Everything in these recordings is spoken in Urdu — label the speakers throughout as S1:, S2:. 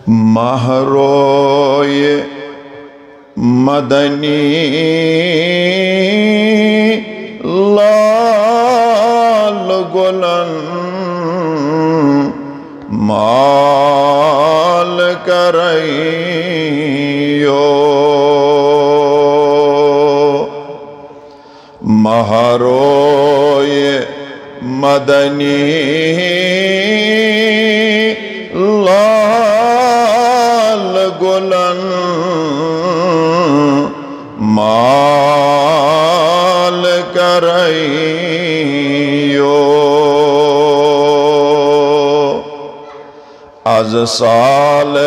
S1: مہروئے مدنی لال گلن مال کرائیو مہروئے مدنی لال گلن مال کرائیو از سال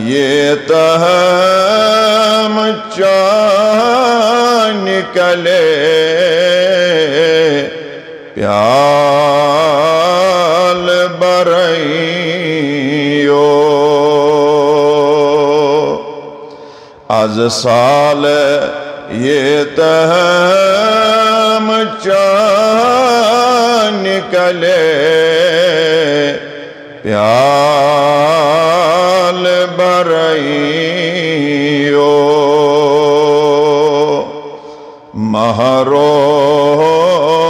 S1: یہ تہم چاہ نکلے پیال برائیو از سال یہ تہم چاہ نکلے پیال برائیو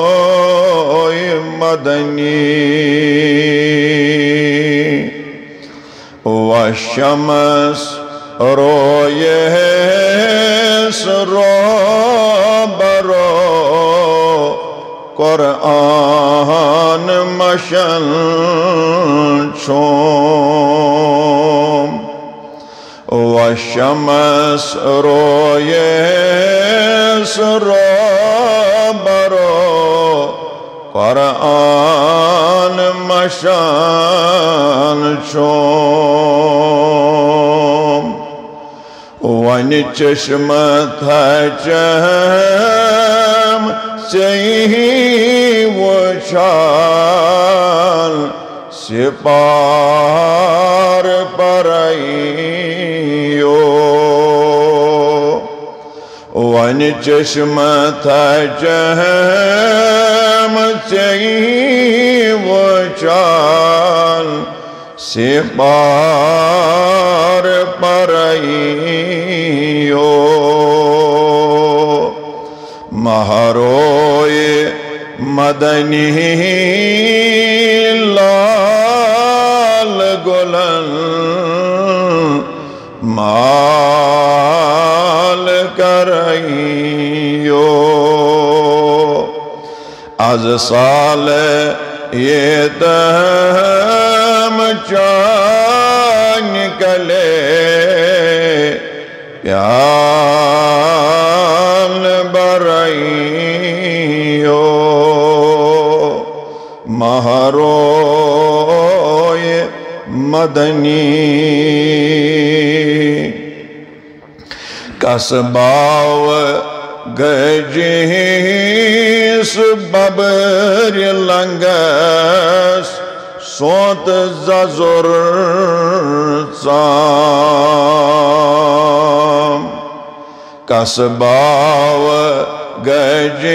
S1: مہروئے مدنی والشمس روئے سرو برو قرآن مشن چوم والشمس روئے سرو برو قرآن مشان چوم ون چشمت چم چہی وچھان سپار پرائیو ون چشمت چم چہی وچھان سپار پرائیو مہروئے مدنی لال گلن مال کرائیو از سال یہ تہم چاہ نکلے پیال برائیو مہروئے مدنی کسباو گجیس ببر لنگس سوت ززر سام کسباو گجیس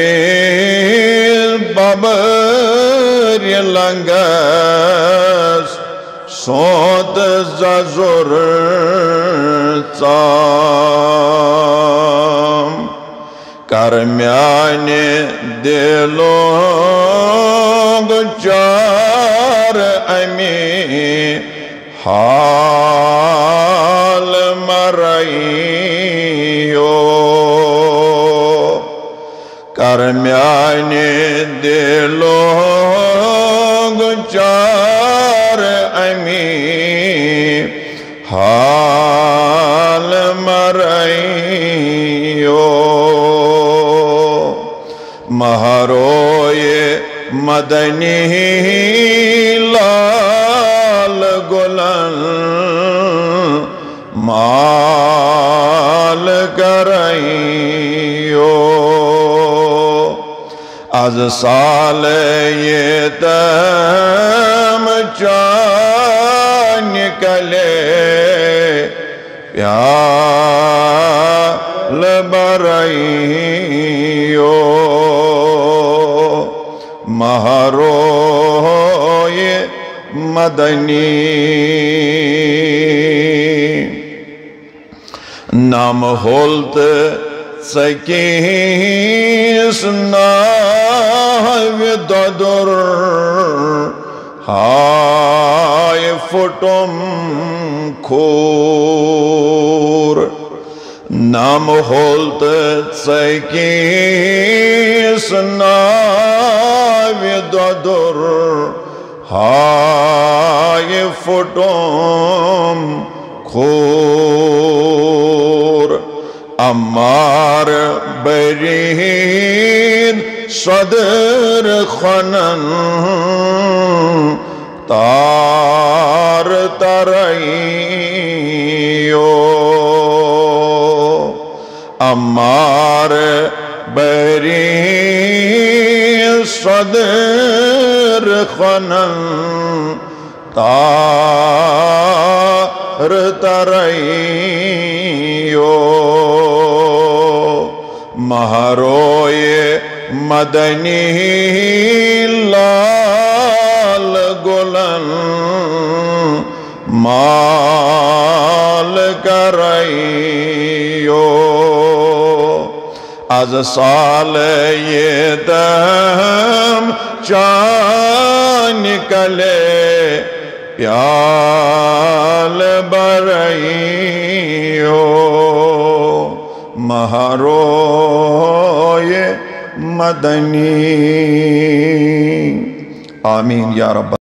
S1: ببر لنگس سوت ززر سام کرمیان دلوگ چار امی حال مرائیو کرمیان دلوگ چار امی حال مرائیو مہروئے مدنی لال گلن مال کرائیو از سال یہ تہم چاہ نکلے پیال برائیو مہروئے مدنی نام ہولت سکیس ناوی ددر ہائے فٹم کھور نام ہولت سکیس ناوی ددر ہائے فٹم کھور امار برین صدر خنن تار ترائیو امار برین صدر خنن تار ترائیو مہروئے مدنی لال گلن مال کرائیو از سال یہ دم چان نکلے پیال برائیو مہروئے مدنی آمین یا رب